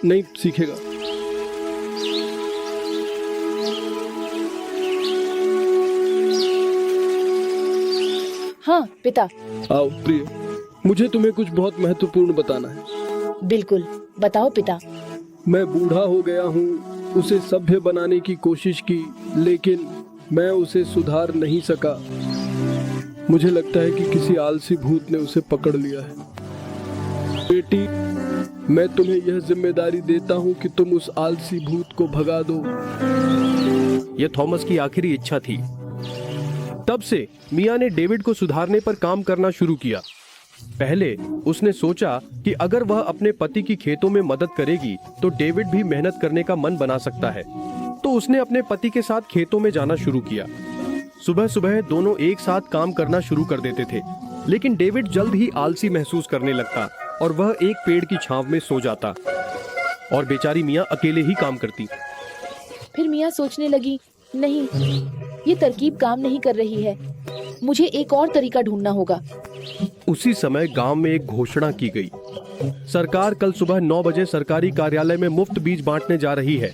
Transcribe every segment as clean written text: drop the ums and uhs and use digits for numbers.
नहीं सीखेगा। हाँ पिता। आओ प्रिय, मुझे तुम्हें कुछ बहुत महत्वपूर्ण बताना है। बिल्कुल, बताओ पिता। मैं बूढ़ा हो गया हूँ। उसे सभ्य बनाने की कोशिश की, लेकिन मैं उसे सुधार नहीं सका। मुझे लगता है कि किसी आलसी भूत ने उसे पकड़ लिया है। बेटी, मैं तुम्हें यह जिम्मेदारी देता हूँ कि तुम उस आलसी भूत को भगा दो। यह थॉमस की आखिरी इच्छा थी। तब से मिया ने डेविड को सुधारने पर काम करना शुरू किया। पहले उसने सोचा कि अगर वह अपने पति की खेतों में मदद करेगी तो डेविड भी मेहनत करने का मन बना सकता है। तो उसने अपने पति के साथ खेतों में जाना शुरू किया। सुबह सुबह दोनों एक साथ काम करना शुरू कर देते थे, लेकिन डेविड जल्द ही आलसी महसूस करने लगता और वह एक पेड़ की छांव में सो जाता और बेचारी मिया अकेले ही काम करती। फिर मिया सोचने लगी, नहीं, ये तरकीब काम नहीं कर रही है। मुझे एक और तरीका ढूंढना होगा। उसी समय गांव में एक घोषणा की गई। सरकार कल सुबह 9 बजे सरकारी कार्यालय में मुफ्त बीज बांटने जा रही है।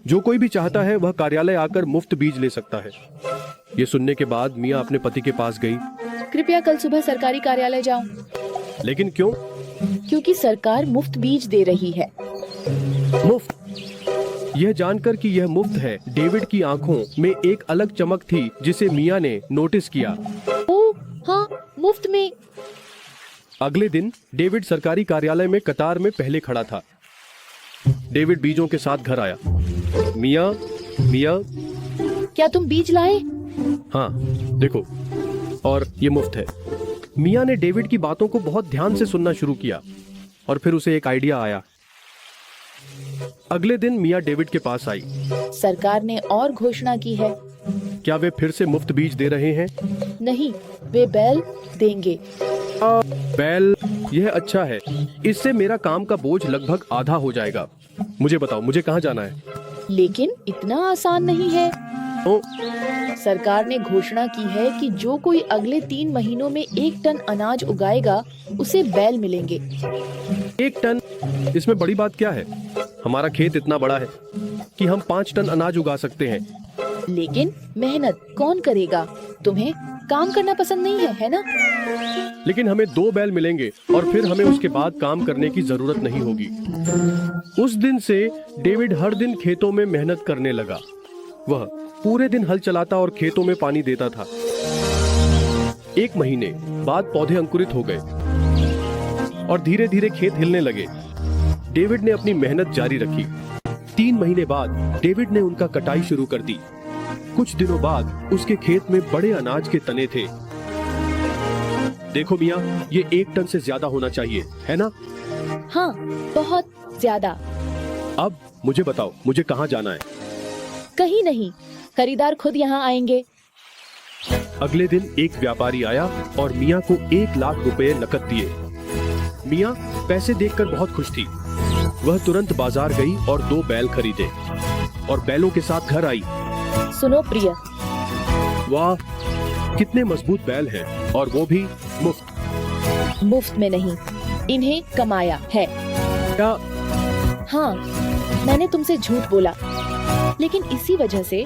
जो कोई भी चाहता है वह कार्यालय आकर मुफ्त बीज ले सकता है। ये सुनने के बाद मिया अपने पति के पास गई। कृपया कल सुबह सरकारी कार्यालय जाओ। लेकिन क्यों? क्योंकि सरकार मुफ्त बीज दे रही है। मुफ्त? यह जानकर कि यह मुफ्त है, डेविड की आंखों में एक अलग चमक थी जिसे मिया ने नोटिस किया। ओह हाँ, मुफ्त में। अगले दिन डेविड सरकारी कार्यालय में कतार में पहले खड़ा था। डेविड बीजों के साथ घर आया। मिया, मिया, क्या तुम बीज लाए? हाँ देखो, और ये मुफ्त है। मिया ने डेविड की बातों को बहुत ध्यान से सुनना शुरू किया और फिर उसे एक आइडिया आया। अगले दिन मिया डेविड के पास आई। सरकार ने और घोषणा की है। क्या वे फिर से मुफ्त बीज दे रहे हैं? नहीं, वे बैल देंगे। बैल? यह अच्छा है। इससे मेरा काम का बोझ लगभग आधा हो जाएगा। मुझे बताओ, मुझे कहाँ जाना है? लेकिन इतना आसान नहीं है। सरकार ने घोषणा की है कि जो कोई अगले 3 महीनों में 1 टन अनाज उगाएगा उसे बैल मिलेंगे। 1 टन? इसमें बड़ी बात क्या है? हमारा खेत इतना बड़ा है कि हम 5 टन अनाज उगा सकते हैं। लेकिन मेहनत कौन करेगा? तुम्हें काम करना पसंद नहीं है, है ना? लेकिन हमें 2 बैल मिलेंगे और फिर हमें उसके बाद काम करने की जरूरत नहीं होगी। उस दिन से डेविड हर दिन खेतों में मेहनत करने लगा। वह पूरे दिन हल चलाता और खेतों में पानी देता था। 1 महीने बाद पौधे अंकुरित हो गए और धीरे धीरे खेत हिलने लगे। डेविड ने अपनी मेहनत जारी रखी। 3 महीने बाद डेविड ने उनका कटाई शुरू कर दी। कुछ दिनों बाद उसके खेत में बड़े अनाज के तने थे। देखो मिया, ये 1 टन से ज्यादा होना चाहिए, है ना? हाँ, बहुत ज्यादा। अब मुझे बताओ, मुझे कहाँ जाना है? कहीं नहीं, खरीदार खुद यहाँ आएंगे। अगले दिन एक व्यापारी आया और मिया को 1 लाख रुपए नकद दिए। मिया पैसे देखकर बहुत खुश थी। वह तुरंत बाजार गई और 2 बैल खरीदे और बैलों के साथ घर आई। सुनो प्रिय, वाह, कितने मजबूत बैल हैं, और वो भी मुफ्त। मुफ्त में नहीं, इन्हें कमाया है। क्या? हाँ, मैंने तुमसे झूठ बोला, लेकिन इसी वजह से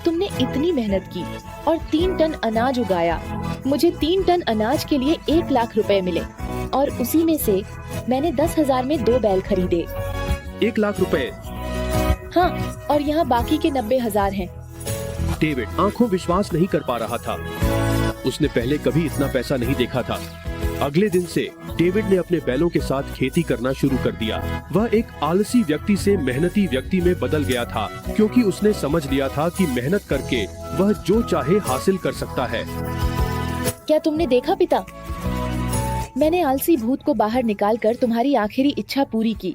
तुमने इतनी मेहनत की और 3 टन अनाज उगाया। मुझे 3 टन अनाज के लिए 1 लाख रुपए मिले और उसी में से मैंने 10,000 में 2 बैल खरीदे। 1 लाख रुपए? हाँ, और यहाँ बाकी के 90,000 हैं। डेविड आंखों विश्वास नहीं कर पा रहा था। उसने पहले कभी इतना पैसा नहीं देखा था। अगले दिन से डेविड ने अपने बैलों के साथ खेती करना शुरू कर दिया। वह एक आलसी व्यक्ति से मेहनती व्यक्ति में बदल गया था, क्योंकि उसने समझ लिया था कि मेहनत करके वह जो चाहे हासिल कर सकता है। क्या तुमने देखा पिता? मैंने आलसी भूत को बाहर निकालकर तुम्हारी आखिरी इच्छा पूरी की।